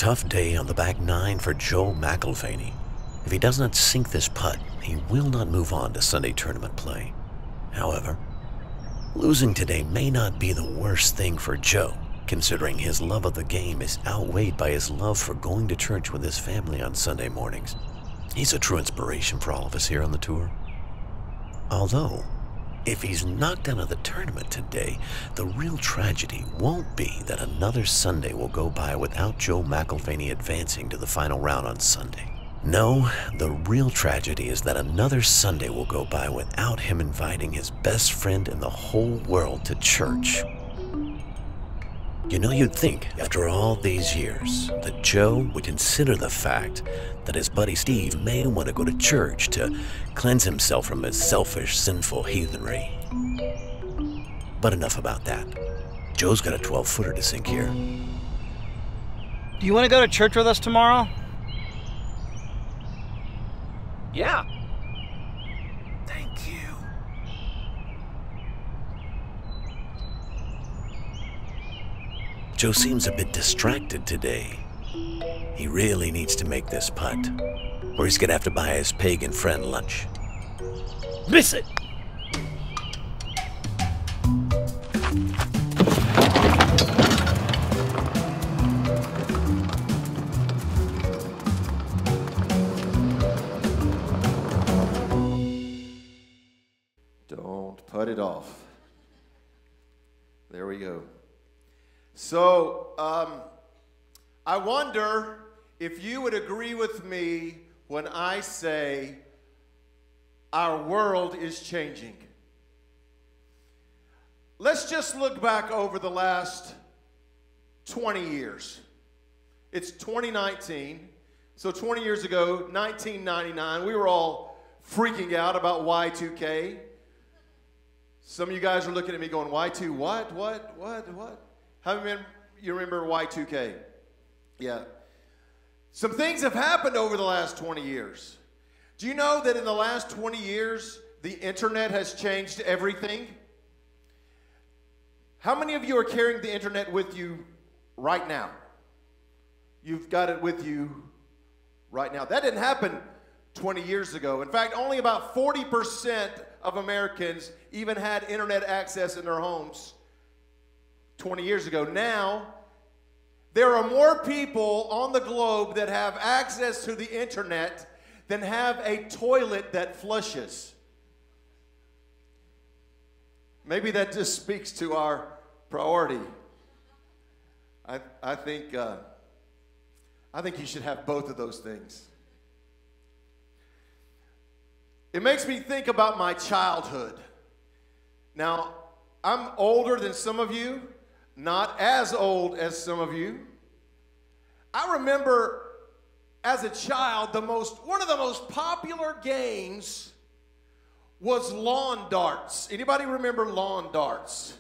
tough day on the back nine for Joe McElvaney. If he does not sink this putt, he will not move on to Sunday tournament play. However, losing today may not be the worst thing for Joe, considering his love of the game is outweighed by his love for going to church with his family on Sunday mornings. He's a true inspiration for all of us here on the tour. Although, if he's knocked out of the tournament today, the real tragedy won't be that another Sunday will go by without Joe McElvaney advancing to the final round on Sunday. No, the real tragedy is that another Sunday will go by without him inviting his best friend in the whole world to church. You know, you'd think, after all these years, that Joe would consider the fact that his buddy Steve may want to go to church to cleanse himself from his selfish, sinful heathenry. But enough about that. Joe's got a 12-footer to sink here. Do you want to go to church with us tomorrow? Yeah. Thank you. Joe seems a bit distracted today. He really needs to make this putt, or he's gonna have to buy his pagan friend lunch. Miss it! Don't put it off. There we go. So, I wonder if you would agree with me when I say our world is changing. Let's just look back over the last 20 years. It's 2019, so 20 years ago, 1999, we were all freaking out about Y2K. Some of you guys are looking at me going, Y2 what? How many of you remember Y2K? Yeah. Some things have happened over the last 20 years. Do you know that in the last 20 years, the internet has changed everything? How many of you are carrying the internet with you right now? You've got it with you right now. That didn't happen 20 years ago. In fact, only about 40% of Americans even had internet access in their homes 20 years ago. Now, there are more people on the globe that have access to the internet than have a toilet that flushes. Maybe that just speaks to our priority. I think you should have both of those things. It makes me think about my childhood. Now, I'm older than some of you, not as old as some of you. I remember as a child, one of the most popular games was lawn darts. Anybody remember lawn darts?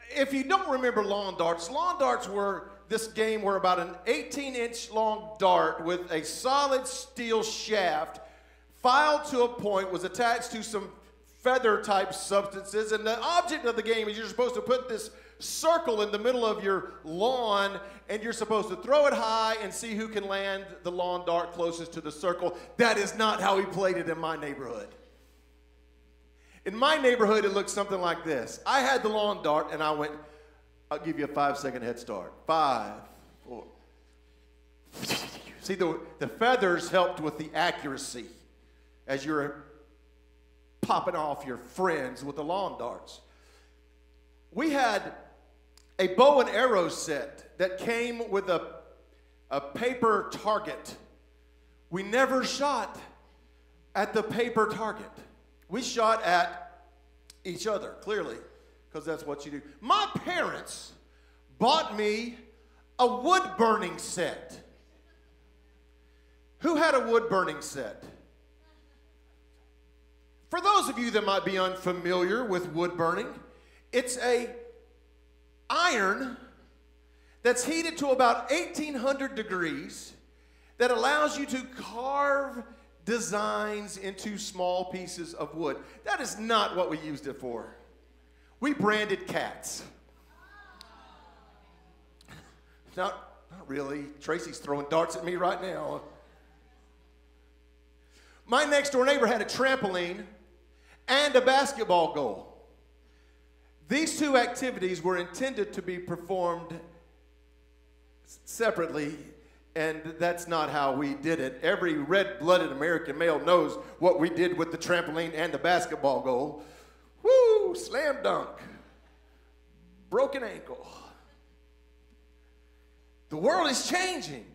If you don't remember lawn darts were this game where about an 18-inch long dart with a solid steel shaft filed to a point was attached to some feather-type substances, and the object of the game is you're supposed to put this circle in the middle of your lawn, and you're supposed to throw it high and see who can land the lawn dart closest to the circle. That is not how we played it in my neighborhood. In my neighborhood, it looked something like this. I had the lawn dart, and I went, I'll give you a 5-second head start. 5, 4. See, the feathers helped with the accuracy as you're popping off your friends with the lawn darts. We had a bow and arrow set that came with a paper target. We never shot at the paper target. We shot at each other, clearly, because that's what you do. My parents bought me a wood-burning set. Who had a wood-burning set? For those of you that might be unfamiliar with wood burning, it's a iron that's heated to about 1800 degrees that allows you to carve designs into small pieces of wood. That is not what we used it for. We branded cats. Now, Not really. Tracy's throwing darts at me right now. My next door neighbor had a trampoline and a basketball goal. These two activities were intended to be performed separately, and that's not how we did it. Every red-blooded American male knows what we did with the trampoline and the basketball goal. Woo! Slam dunk. Broken ankle. The world is changing.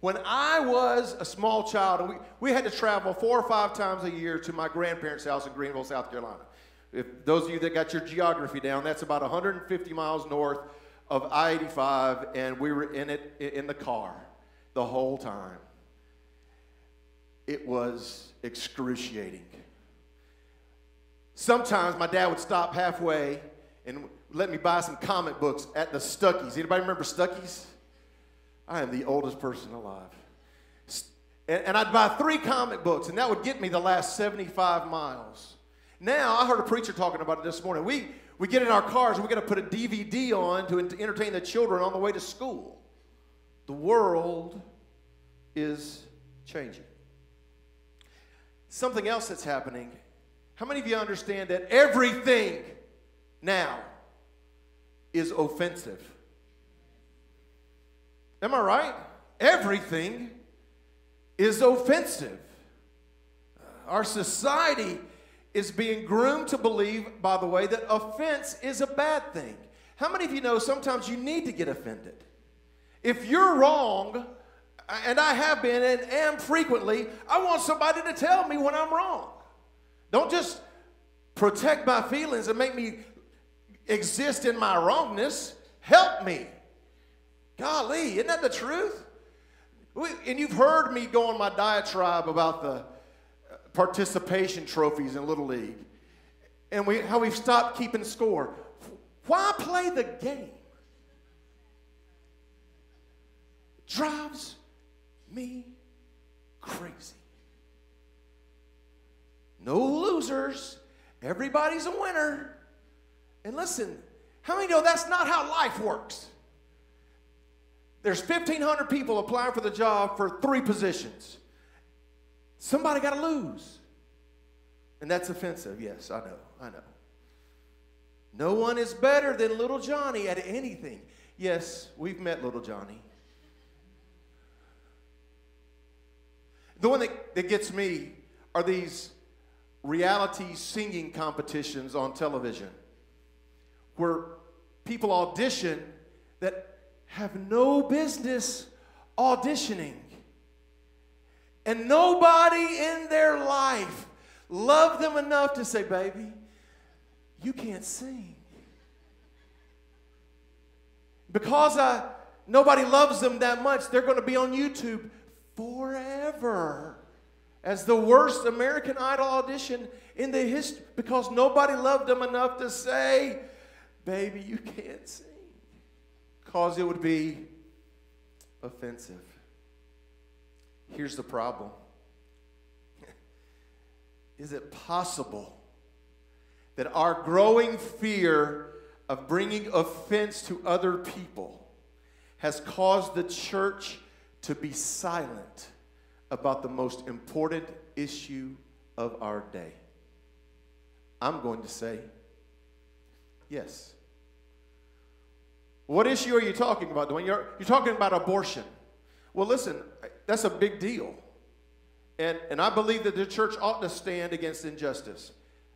When I was a small child, and we had to travel 4 or 5 times a year to my grandparents' house in Greenville, South Carolina. If those of you that got your geography down, that's about 150 miles north of I-85, and we were in the car the whole time. It was excruciating. Sometimes my dad would stop halfway and let me buy some comic books at the Stuckey's. Anybody remember Stuckey's? I am the oldest person alive. And I'd buy 3 comic books, and that would get me the last 75 miles. Now, I heard a preacher talking about it this morning. We get in our cars, and we're going to put a DVD on to entertain the children on the way to school. The world is changing. Something else that's happening. How many of you understand that everything now is offensive? Am I right? Everything is offensive. Our society is being groomed to believe, by the way, that offense is a bad thing. How many of you know sometimes you need to get offended? If you're wrong, and I have been and am frequently, I want somebody to tell me when I'm wrong. Don't just protect my feelings and make me exist in my wrongness. Help me. Golly, isn't that the truth? And you've heard me go on my diatribe about the participation trophies in Little League and how we've stopped keeping score. Why play the game? It drives me crazy. No losers. Everybody's a winner. And listen, how many know that's not how life works? There's 1,500 people applying for the job for 3 positions. Somebody got to lose. And that's offensive. Yes, I know. No one is better than little Johnny at anything. Yes, we've met little Johnny. The one that gets me are these reality singing competitions on television where people audition that have no business auditioning. And nobody in their life loved them enough to say, baby, you can't sing. Because nobody loves them that much, they're going to be on YouTube forever as the worst American Idol audition in the history, because nobody loved them enough to say, baby, you can't sing. Because it would be offensive. Here's the problem. Is it possible that our growing fear of bringing offense to other people has caused the church to be silent about the most important issue of our day? I'm going to say yes. What issue are you talking about, Dwayne? You're talking about abortion. Well, listen, that's a big deal. And I believe that the church ought to stand against injustice.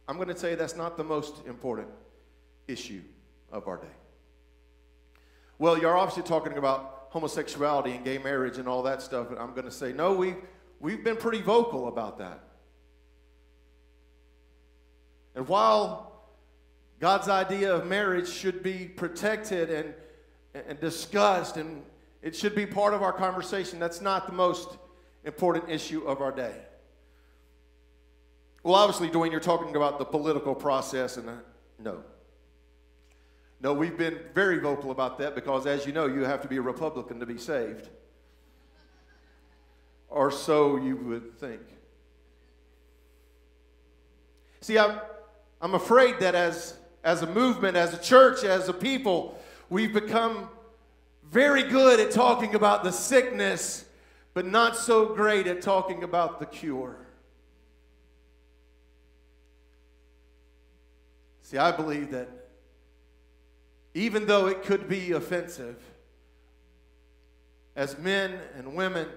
I'm going to tell you that's not the most important issue of our day. Well, you're obviously talking about homosexuality and gay marriage and all that stuff. And I'm going to say, no, we've been pretty vocal about that. And while God's idea of marriage should be protected and discussed, and it should be part of our conversation, that's not the most important issue of our day. Well, obviously, Dwayne, you're talking about the political process, and no. No, we've been very vocal about that because, as you know, you have to be a Republican to be saved. Or so you would think. See, I'm afraid that as a movement, as a church, as a people, we've become very good at talking about the sickness, but not so great at talking about the cure. See, I believe that even though it could be offensive, as men and women,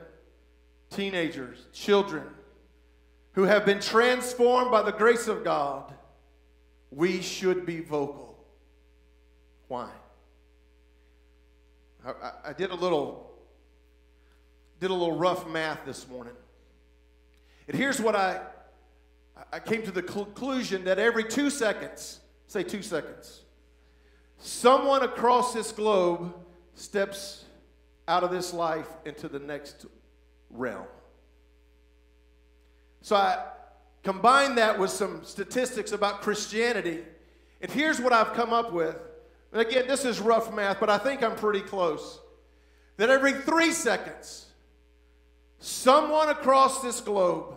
teenagers, children, who have been transformed by the grace of God, we should be vocal. Why? I did a little rough math this morning. And here's what I came to the conclusion that every 2 seconds, say 2 seconds, someone across this globe steps out of this life into the next realm. So I combined that with some statistics about Christianity, and here's what I've come up with. And again, this is rough math, but I think I'm pretty close. That every 3 seconds, someone across this globe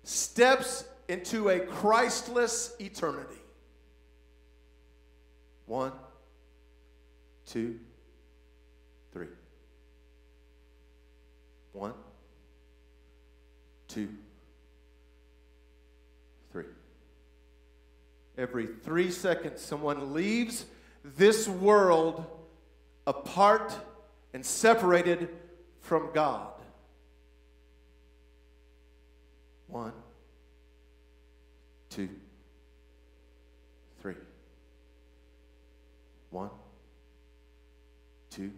steps into a Christless eternity. 1, 2, 3. 1, 2, 3. Every 3 seconds, someone leaves this world apart and separated from God. 1, 2, 3. 1, 2,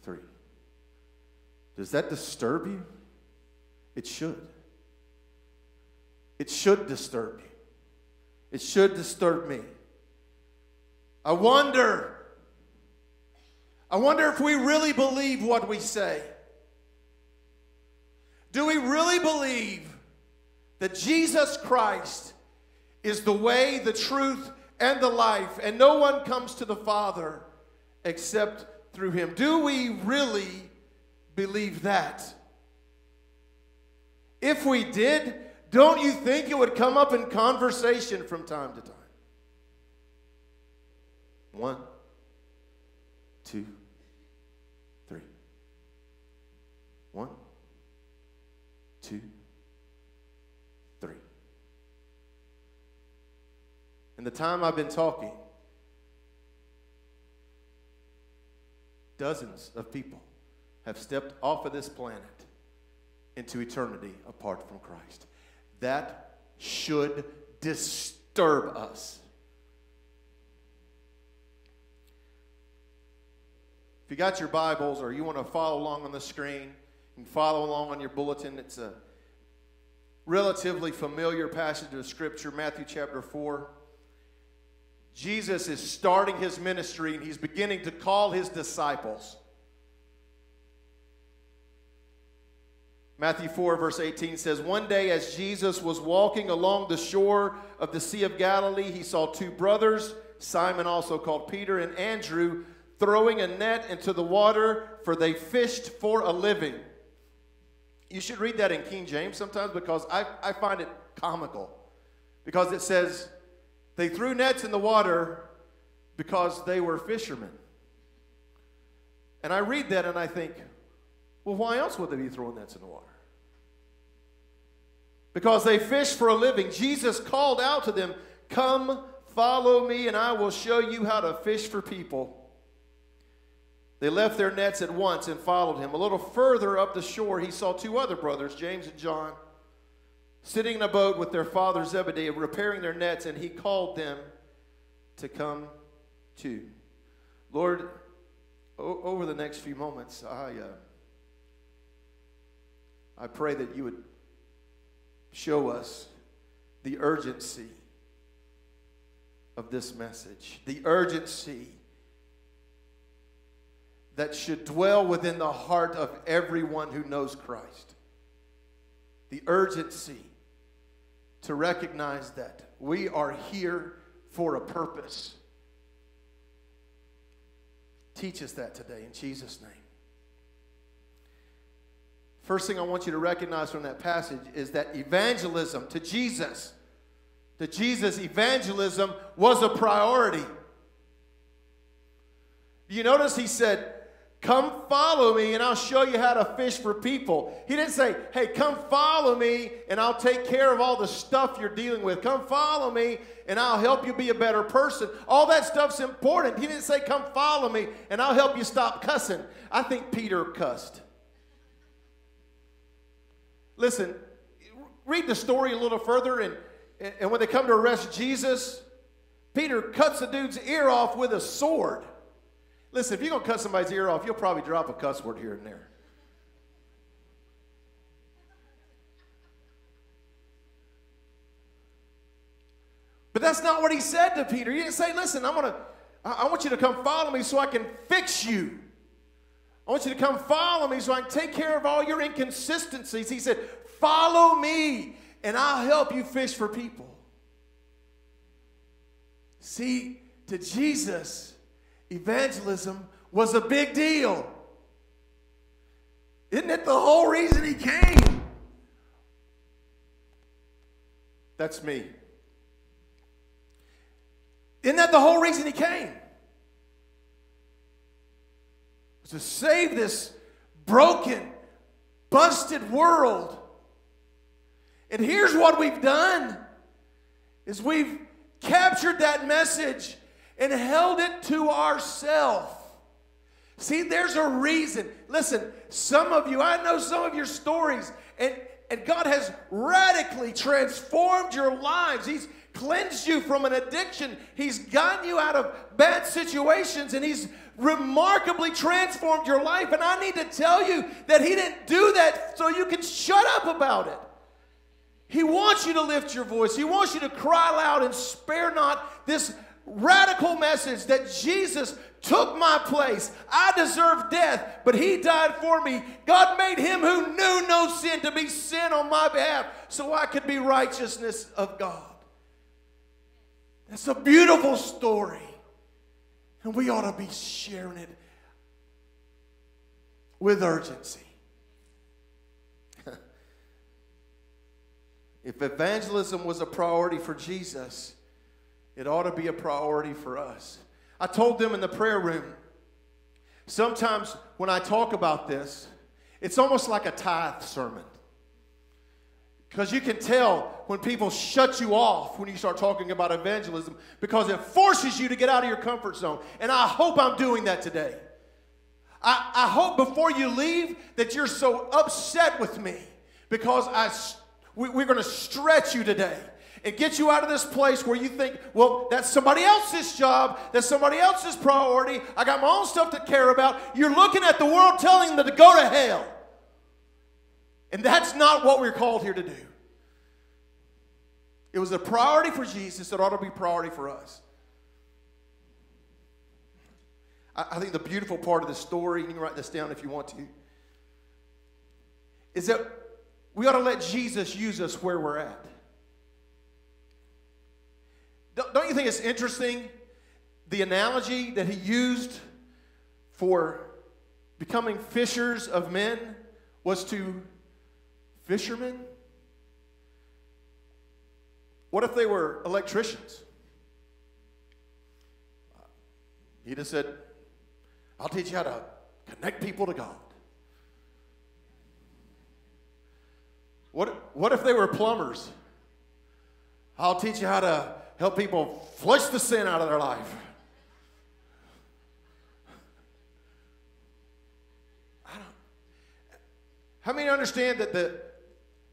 3. Does that disturb you? It should. It should disturb you. It should disturb me. I wonder if we really believe what we say. Do we really believe that Jesus Christ is the way, the truth, and the life, and no one comes to the Father except through him? Do we really believe that? If we did, don't you think it would come up in conversation from time to time? 1, 2, 3. 1, 2, 3. In the time I've been talking, dozens of people have stepped off of this planet into eternity apart from Christ. That should disturb us. If you got your Bibles or you want to follow along on the screen, you can follow along on your bulletin. It's a relatively familiar passage of Scripture, Matthew chapter 4. Jesus is starting his ministry and he's beginning to call his disciples. Matthew 4 verse 18 says, "One day as Jesus was walking along the shore of the Sea of Galilee, he saw two brothers, Simon also called Peter, and Andrew, throwing a net into the water, for they fished for a living." You should read that in King James sometimes, because I find it comical. Because it says, they threw nets in the water because they were fishermen. And I read that and I think, well, why else would they be throwing nets in the water? Because they fish for a living. Jesus called out to them, "Come, follow me, and I will show you how to fish for people." They left their nets at once and followed him. A little further up the shore, he saw two other brothers, James and John, sitting in a boat with their father Zebedee, repairing their nets, and he called them to come too. Lord, over the next few moments, I pray that you would show us the urgency of this message, the urgency that should dwell within the heart of everyone who knows Christ. The urgency to recognize that we are here for a purpose. Teach us that today in Jesus' name. First thing I want you to recognize from that passage is that evangelism to Jesus, evangelism was a priority. You notice he said, come follow me and I'll show you how to fish for people. He didn't say, hey, come follow me and I'll take care of all the stuff you're dealing with. Come follow me and I'll help you be a better person. All that stuff's important. He didn't say, come follow me and I'll help you stop cussing. I think Peter cussed. Listen, read the story a little further, and when they come to arrest Jesus, Peter cuts the dude's ear off with a sword. Listen, if you're going to cut somebody's ear off, you'll probably drop a cuss word here and there. But that's not what he said to Peter. He didn't say, listen, I want you to come follow me so I can fix you. I want you to come follow me so I can take care of all your inconsistencies. He said, follow me and I'll help you fish for people. See, to Jesus, evangelism was a big deal. Isn't it the whole reason he came? That's me. Isn't that the whole reason he came? To save this broken, busted world. And here's what we've done, is we've captured that message and held it to ourselves. See, there's a reason. Listen, some of you, I know some of your stories, and God has radically transformed your lives. He's cleansed you from an addiction. He's gotten you out of bad situations, and He's remarkably transformed your life. And I need to tell you that He didn't do that so you can shut up about it. He wants you to lift your voice. He wants you to cry loud and spare not this radical message that Jesus took my place. I deserve death, but He died for me. God made Him who knew no sin to be sin on my behalf so I could be righteousness of God. That's a beautiful story, and we ought to be sharing it with urgency. If evangelism was a priority for Jesus, it ought to be a priority for us. I told them in the prayer room, sometimes when I talk about this, it's almost like a tithe sermon. Because you can tell when people shut you off when you start talking about evangelism, because it forces you to get out of your comfort zone. And I hope I'm doing that today. I hope before you leave that you're so upset with me, because we're going to stretch you today and get you out of this place where you think, well, that's somebody else's job, that's somebody else's priority. I got my own stuff to care about. You're looking at the world telling them to go to hell. And that's not what we're called here to do. It was a priority for Jesus. It ought to be a priority for us. I think the beautiful part of the story, and you can write this down if you want to, is that we ought to let Jesus use us where we're at. Don't you think it's interesting, the analogy that He used for becoming fishers of men was to fishermen? What if they were electricians? He just said, I'll teach you how to connect people to God. What if they were plumbers? I'll teach you how to help people flush the sin out of their life. How many understand that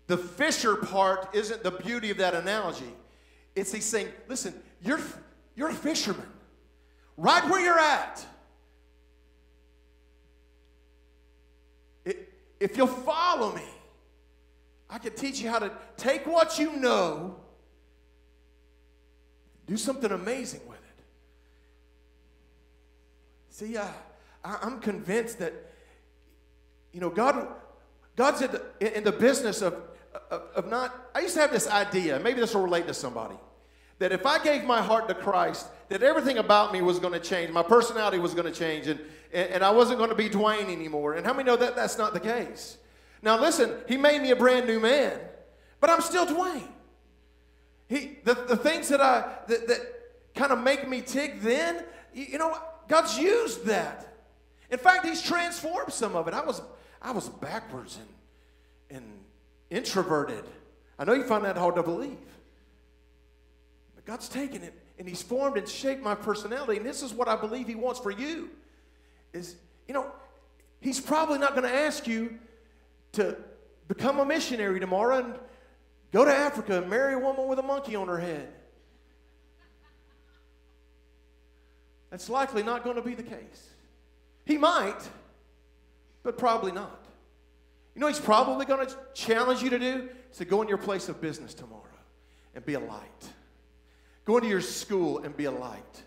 the fisher part isn't the beauty of that analogy? It's He's saying, listen, you're a fisherman. Right where you're at. If you'll follow me, I can teach you how to take what you know, do something amazing with it. See, I'm convinced that, God's in the business of not, I used to have this idea, maybe this will relate to somebody, that if I gave my heart to Christ, that everything about me was going to change, my personality was going to change, and I wasn't going to be Dwayne anymore. And how many know that that's not the case? Now listen, He made me a brand new man, but I'm still Dwayne. The things that kind of make me tick then, God's used that. In fact, he's transformed some of it. I was backwards and introverted. I know you find that hard to believe. But God's taken it and he's formed and shaped my personality. And this is what I believe he wants for you. Is, he's probably not going to ask you to become a missionary tomorrow and go to Africa and marry a woman with a monkey on her head. That's likely not going to be the case. He might, but probably not. He's probably going to challenge you to do is to go in your place of business tomorrow and be a light. Go into your school and be a light.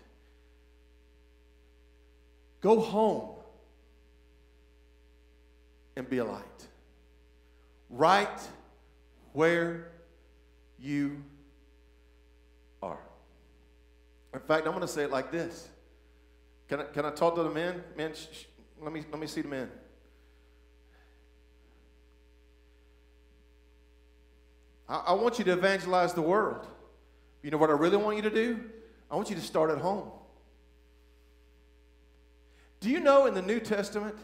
Go home and be a light. Right where you are. In fact, I'm going to say it like this. Can I talk to the men? Men, let me see the men. I want you to evangelize the world. You know what I really want you to do? I want you to start at home. Do you know in the New Testament,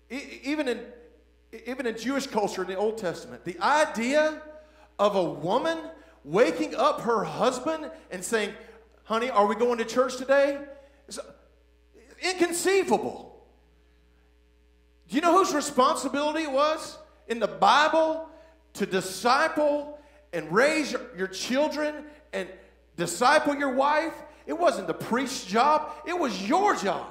even in Jewish culture in the Old Testament, the idea of a woman waking up her husband and saying, honey, are we going to church today? It's inconceivable. Do you know whose responsibility it was in the Bible to disciple and raise your children and disciple your wife? It wasn't the priest's job. It was your job.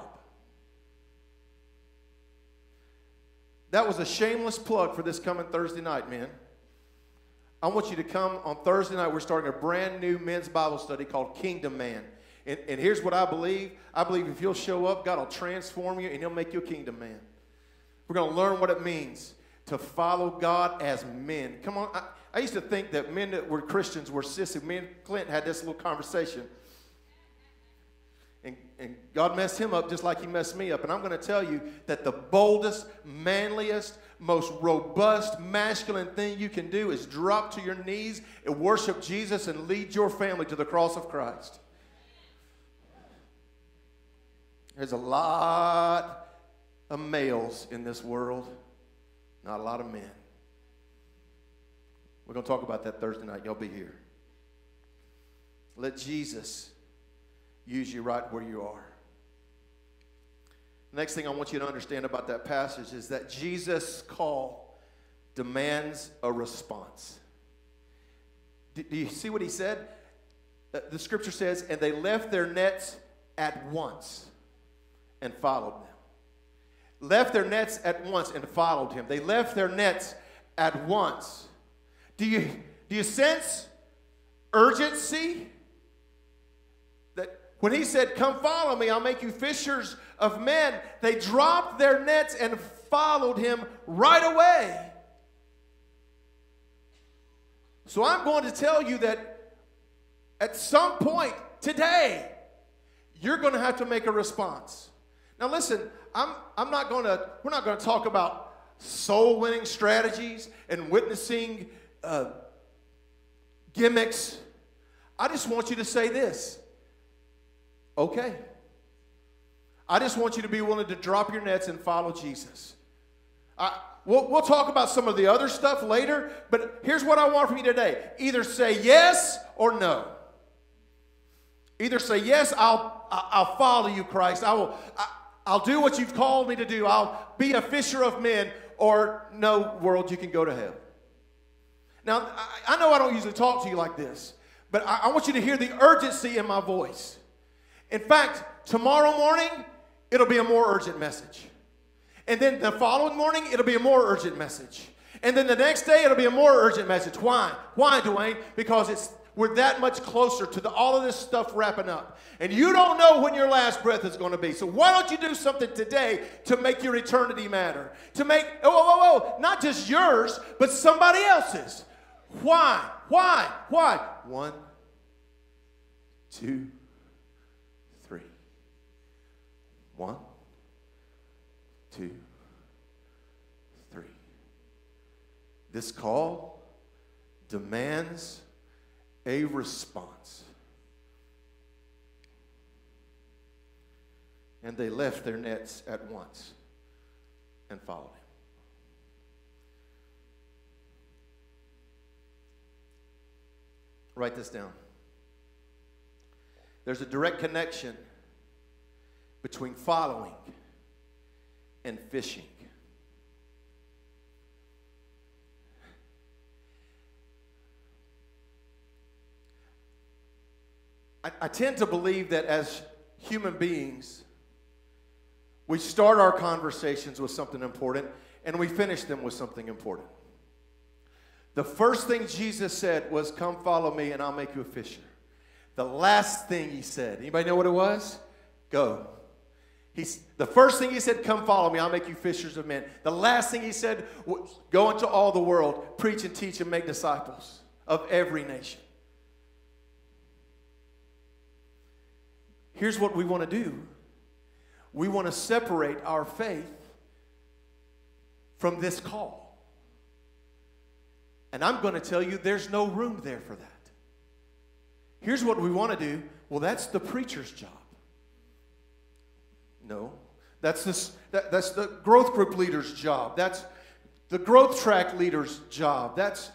That was a shameless plug for this coming Thursday night, man. I want you to come on Thursday night. We're starting a brand new men's Bible study called Kingdom Man. And here's what I believe. I believe if you'll show up, God will transform you and he'll make you a kingdom man. We're going to learn what it means to follow God as men. Come on. I used to think that men that were Christians were sissy. Me and Clint had this little conversation. And God messed him up just like he messed me up. And I'm going to tell you that the boldest, manliest, most robust, masculine thing you can do is drop to your knees and worship Jesus and lead your family to the cross of Christ. There's a lot of males in this world, not a lot of men. We're going to talk about that Thursday night. Y'all be here. Let Jesus use you right where you are. Next thing I want you to understand about that passage is that Jesus' call demands a response. Do you see what he said? The scripture says, and they left their nets at once and followed them. Left their nets at once and followed him. They left their nets at once. Do you sense urgency? When he said, come follow me, I'll make you fishers of men, they dropped their nets and followed him right away. So I'm going to tell you that at some point today, you're going to have to make a response. Now listen, we're not going to talk about soul-winning strategies and witnessing gimmicks. I just want you to say this. Okay. I just want you to be willing to drop your nets and follow Jesus. We'll talk about some of the other stuff later, but here's what I want from you today. Either say yes or no. Either say yes, I'll follow you, Christ. I'll do what you've called me to do. I'll be a fisher of men, or no, world, you can go to hell. Now, I know I don't usually talk to you like this, but I want you to hear the urgency in my voice. In fact, tomorrow morning, it'll be a more urgent message. And then the following morning, it'll be a more urgent message. And then the next day, it'll be a more urgent message. Why? Why, Dwayne? Because we're that much closer to all of this stuff wrapping up. And you don't know when your last breath is going to be. So why don't you do something today to make your eternity matter? To make, not just yours, but somebody else's. Why? Why? Why? 1, 2, 3. 1, 2, 3. This call demands a response. And they left their nets at once and followed him. Write this down. There's a direct connection between following and fishing. I tend to believe that as human beings, we start our conversations with something important and we finish them with something important. The first thing Jesus said was, "Come follow me and I'll make you a fisher." The last thing he said, anybody know what it was? Go. The first thing he said, "Come follow me, I'll make you fishers of men." The last thing he said, "Go into all the world, preach and teach and make disciples of every nation." Here's what we want to do. We want to separate our faith from this call. And I'm going to tell you there's no room there for that. Here's what we want to do. Well, that's the preacher's job. No. That's the growth group leader's job. That's the growth track leader's job. That's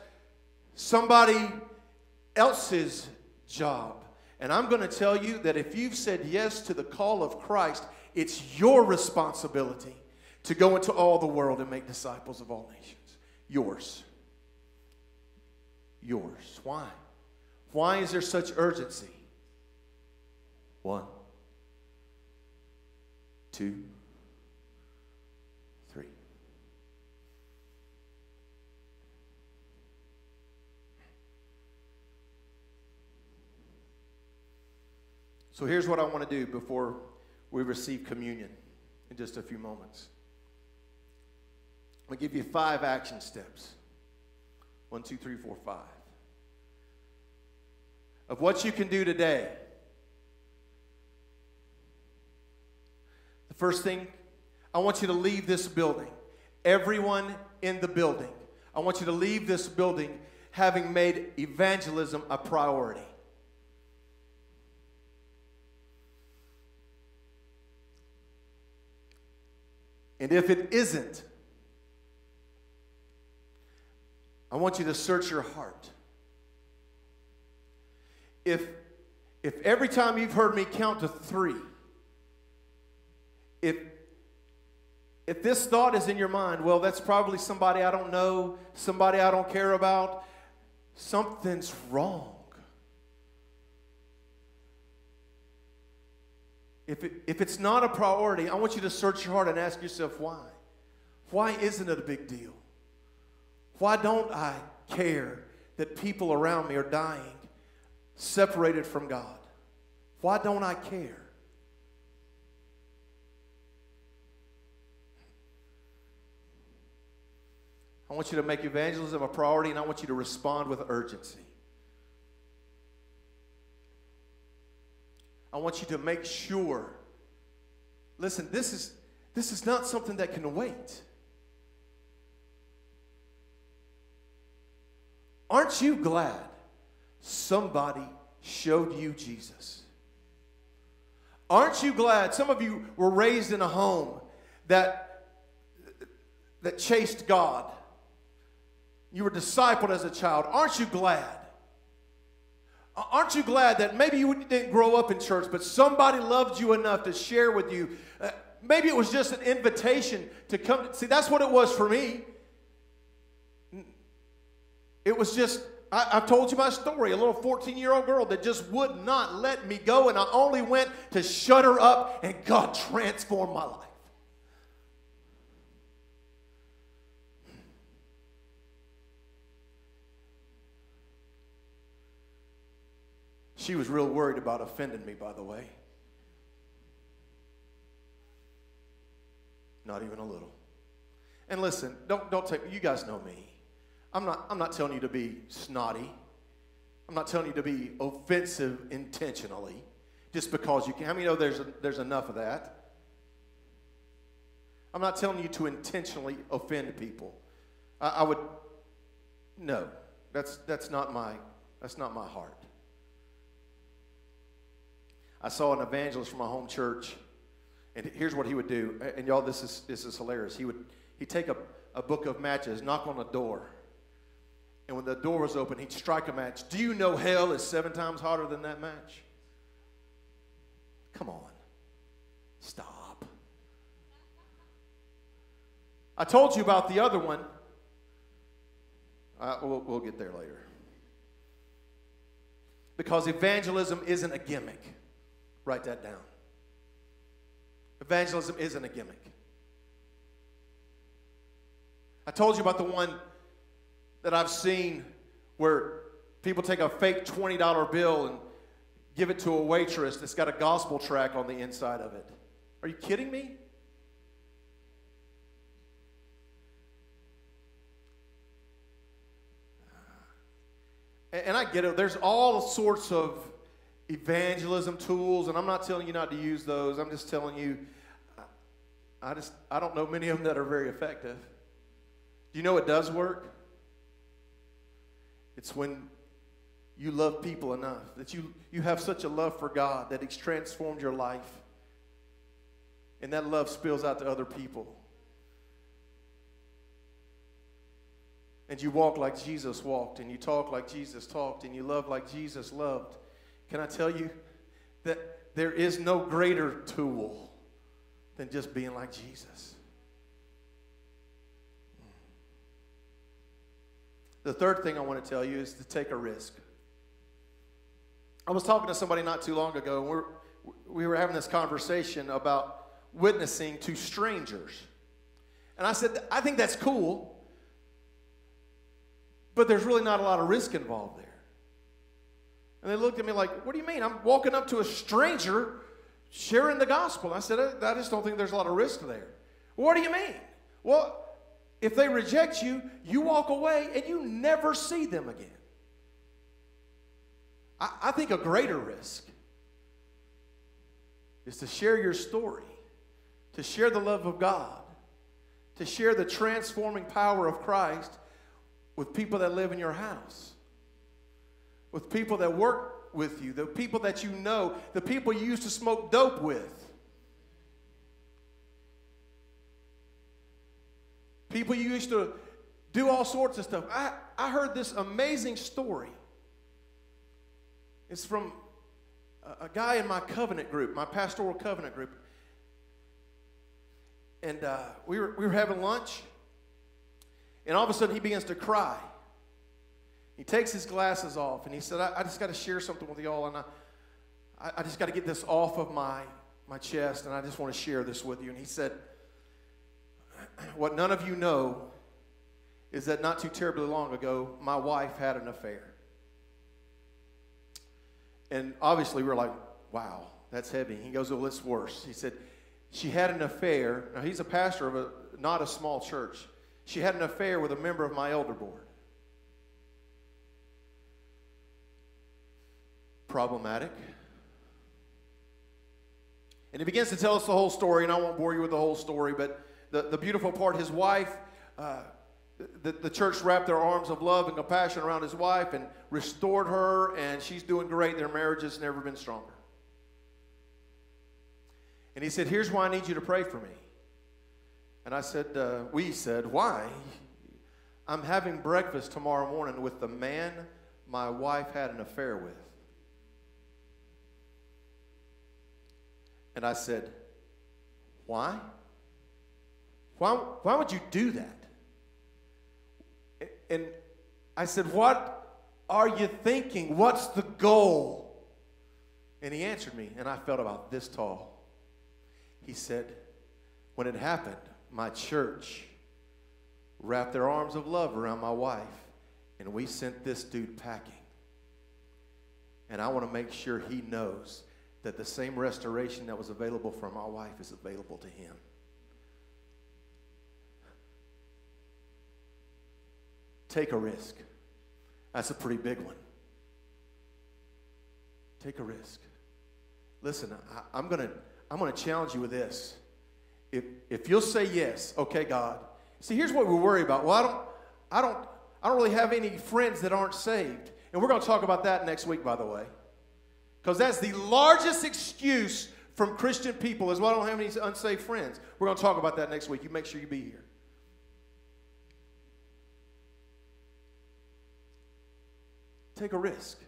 somebody else's job. And I'm going to tell you that if you've said yes to the call of Christ, it's your responsibility to go into all the world and make disciples of all nations. Yours. Yours. Why? Why is there such urgency? 1, 2, 3. So here's what I want to do before we receive communion in just a few moments. I'm going to give you 5 action steps. 1, 2, 3, 4, 5. Of what you can do today. The first thing, I want you to leave this building. Everyone in the building. I want you to leave this building having made evangelism a priority. And if it isn't, I want you to search your heart. If every time you've heard me count to 3, if this thought is in your mind, well, that's probably somebody I don't know, somebody I don't care about, something's wrong. If it's not a priority, I want you to search your heart and ask yourself why. Why isn't it a big deal? Why don't I care that people around me are dying, separated from God? Why don't I care? I want you to make evangelism a priority, and I want you to respond with urgency. I want you to make sure, listen, this is not something that can wait. Aren't you glad somebody showed you Jesus? Aren't you glad some of you were raised in a home that chased God? You were discipled as a child. Aren't you glad? Aren't you glad that maybe you didn't grow up in church, but somebody loved you enough to share with you? Maybe it was just an invitation to come. See, that's what it was for me. It was just, I've told you my story, a little 14-year-old girl that just would not let me go, and I only went to shut her up, and God transformed my life. She was real worried about offending me, by the way. Not even a little. And listen, don't take, you guys know me. I'm not telling you to be snotty. I'm not telling you to be offensive intentionally just because you can. How many know there's enough of that? I'm not telling you to intentionally offend people. I would, no, that's not my heart. I saw an evangelist from my home church, And here's what he would do. And y'all, this is hilarious. He'd take a book of matches, knock on the door. And when the door was open, he'd strike a match. Do you know hell is 7 times hotter than that match? Come on. Stop. I told you about the other one. We'll get there later. Because evangelism isn't a gimmick. Write that down. Evangelism isn't a gimmick. I told you about the one that I've seen where people take a fake $20 bill and give it to a waitress that's got a gospel tract on the inside of it. Are you kidding me? And I get it. There's all sorts of evangelism tools, and I'm not telling you not to use those. I'm just telling you, I don't know many of them that are very effective. Do you know it does work? It's when you love people enough, that you have such a love for God that it's transformed your life, and that love spills out to other people. And you walk like Jesus walked, and you talk like Jesus talked, and you love like Jesus loved. Can I tell you that there is no greater tool than just being like Jesus? The third thing I want to tell you is to take a risk. I was talking to somebody not too long ago, and we were having this conversation about witnessing to strangers. And I said, I think that's cool, but there's really not a lot of risk involved there. And they looked at me like, what do you mean? I'm walking up to a stranger sharing the gospel. I said, I just don't think there's a lot of risk there. What do you mean? Well, if they reject you, you walk away and you never see them again. I think a greater risk is to share your story, to share the love of God, to share the transforming power of Christ with people that live in your house, with people that work with you, the people that you know, the people you used to smoke dope with, people you used to do all sorts of stuff. I heard this amazing story. It's from a guy in my covenant group, my pastoral covenant group. And we were having lunch, and all of a sudden he begins to cry. He takes his glasses off, and he said, I just got to share something with y'all, and I just got to get this off of my chest, and I just want to share this with you. And he said, what none of you know is that not too terribly long ago, my wife had an affair. And obviously we're like, wow, that's heavy. He goes, well, it's worse. He said, she had an affair. Now, he's a pastor of not a small church. She had an affair with a member of my elder board. Problematic. And he begins to tell us the whole story, and I won't bore you with the whole story, but the beautiful part, his wife, the church wrapped their arms of love and compassion around his wife and restored her, and she's doing great. Their marriage has never been stronger. And he said, here's why I need you to pray for me. And I said, we said, why? I'm having breakfast tomorrow morning with the man my wife had an affair with. And I said, why? Why would you do that? And I said, what are you thinking? What's the goal? And he answered me, and I felt about this tall. He said, when it happened, my church wrapped their arms of love around my wife, and we sent this dude packing. And I want to make sure he knows that the same restoration that was available for my wife is available to him. Take a risk. That's a pretty big one. Take a risk. Listen, I'm gonna challenge you with this. If you'll say yes, okay, God. See, here's what we worry about. Well, I don't really have any friends that aren't saved, and we're going to talk about that next week, by the way, because that's the largest excuse from Christian people as well. I don't have any unsafe friends. We're going to talk about that next week. You make sure you be here. Take a risk.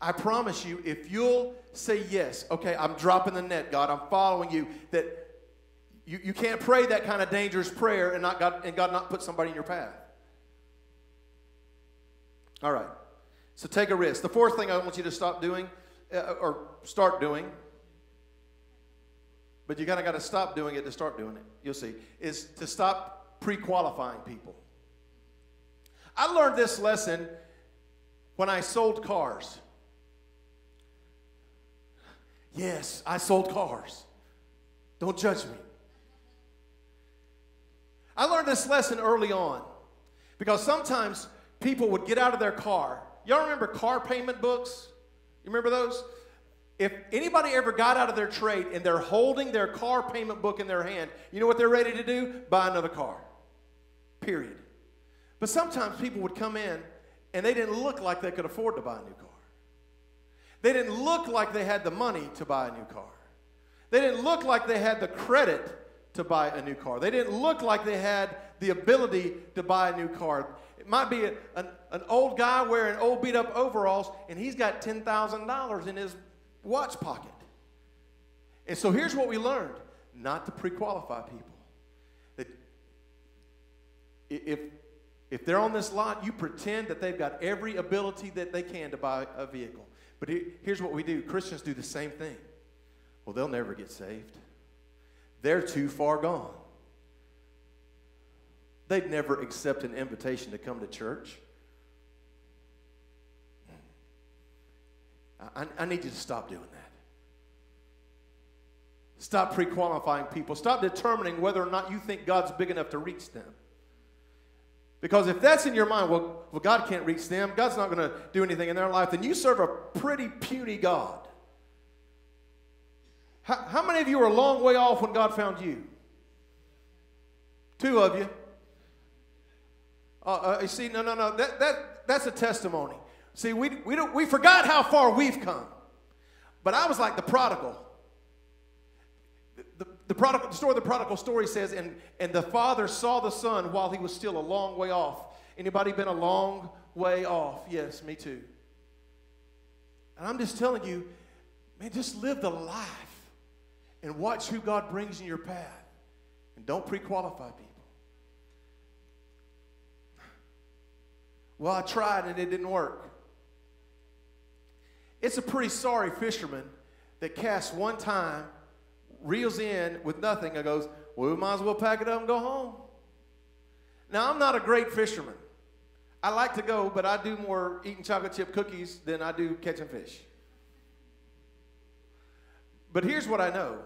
I promise you, if you'll say yes, okay, I'm dropping the net, God, I'm following you, that you can't pray that kind of dangerous prayer and God not put somebody in your path. All right. So take a risk. The fourth thing I want you to stop doing, or start doing, but you kind of got to stop doing it to start doing it, you'll see, is to stop pre-qualifying people. I learned this lesson when I sold cars. Yes, I sold cars. Don't judge me. I learned this lesson early on because sometimes people would get out of their car. Y'all remember car payment books? You remember those? If anybody ever got out of their trade and they're holding their car payment book in their hand, you know what they're ready to do? Buy another car. Period. But sometimes people would come in and they didn't look like they could afford to buy a new car. They didn't look like they had the money to buy a new car. They didn't look like they had the credit to buy a new car. They didn't look like they had the ability to buy a new car. It might be an old guy wearing old beat-up overalls, and he's got $10,000 in his watch pocket. And so here's what we learned: not to pre-qualify people. That if they're on this lot, you pretend that they've got every ability that they can to buy a vehicle. But here's what we do. Christians do the same thing. Well, they'll never get saved. They're too far gone. They'd never accept an invitation to come to church. I need you to stop doing that. Stop pre-qualifying people. Stop determining whether or not you think God's big enough to reach them. Because if that's in your mind, well, God can't reach them, God's not going to do anything in their life, then you serve a pretty puny God. How many of you were a long way off when God found you? 2 of you. You see, no. That's a testimony. See, we forgot how far we've come. But I was like the prodigal. The story of the prodigal story says, and the father saw the son while he was still a long way off. Anybody been a long way off? Yes, me too. And I'm just telling you, man, just live the life and watch who God brings in your path. And don't pre-qualify people. Well, I tried and it didn't work. It's a pretty sorry fisherman that casts one time, reels in with nothing, and goes, well, we might as well pack it up and go home. Now, I'm not a great fisherman. I like to go, but I do more eating chocolate chip cookies than I do catching fish. But here's what I know.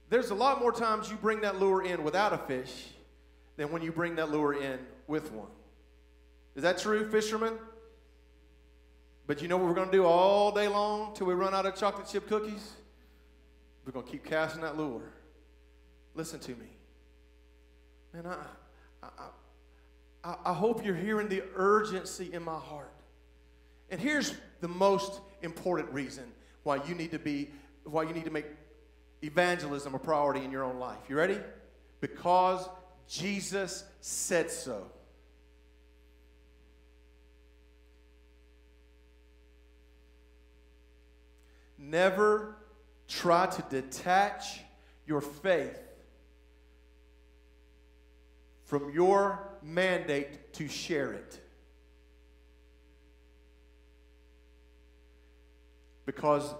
There's a lot more times you bring that lure in without a fish than when you bring that lure in with one. Is that true, fishermen? But you know what we're going to do all day long till we run out of chocolate chip cookies? We're going to keep casting that lure. Listen to me. Man, I hope you're hearing the urgency in my heart. And here's the most important reason why you need to make evangelism a priority in your own life. You ready? Because Jesus said so. Never try to detach your faith from your mandate to share it. Because,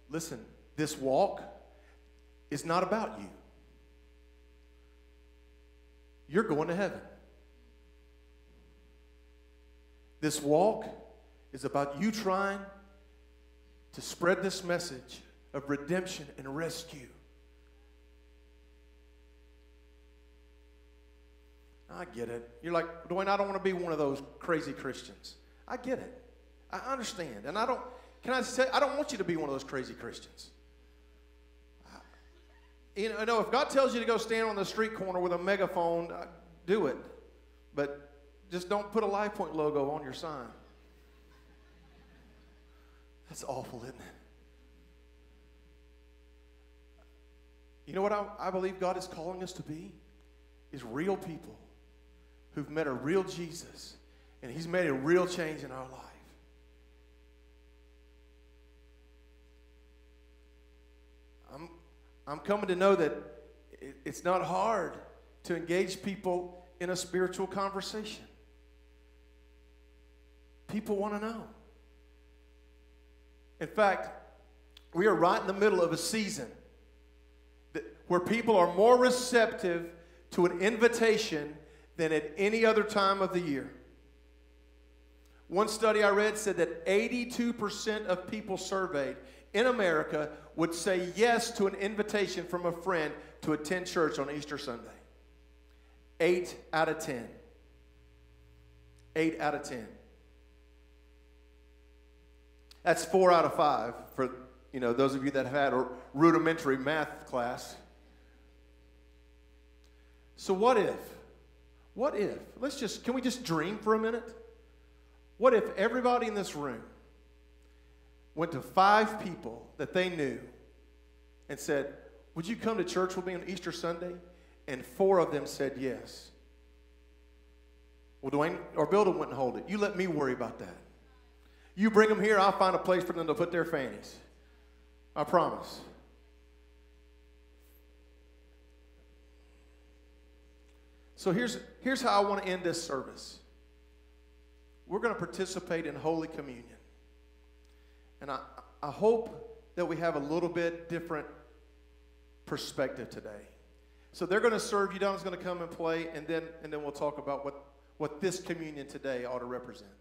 listen, this walk is not about you. You're going to heaven. This walk is about you trying to spread this message of redemption and rescue. I get it. You're like, Dwayne, I don't want to be one of those crazy Christians. I get it. I understand. And I don't want you to be one of those crazy Christians. You know, if God tells you to go stand on the street corner with a megaphone, do it. But just don't put a Life Point logo on your sign. That's awful, isn't it? You know what I believe God is calling us to be? Is real people who've met a real Jesus, and he's made a real change in our life. I'm coming to know that it's not hard to engage people in a spiritual conversation. People want to know. In fact, we are right in the middle of a season where people are more receptive to an invitation than at any other time of the year. One study I read said that 82% of people surveyed in America would say yes to an invitation from a friend to attend church on Easter Sunday. 8 out of 10. 8 out of 10. That's 4 out of 5 for, those of you that have had a rudimentary math class. So what if? Can we just dream for a minute? What if everybody in this room went to 5 people that they knew and said, would you come to church with me on Easter Sunday? And 4 of them said yes. Well, Dwayne or Bill wouldn't hold it. You let me worry about that. You bring them here, I'll find a place for them to put their fannies. I promise. So here's how I want to end this service. We're going to participate in Holy Communion. And I hope that we have a little bit different perspective today. So they're going to serve you. Donna's going to come and play, and then we'll talk about what this communion today ought to represent.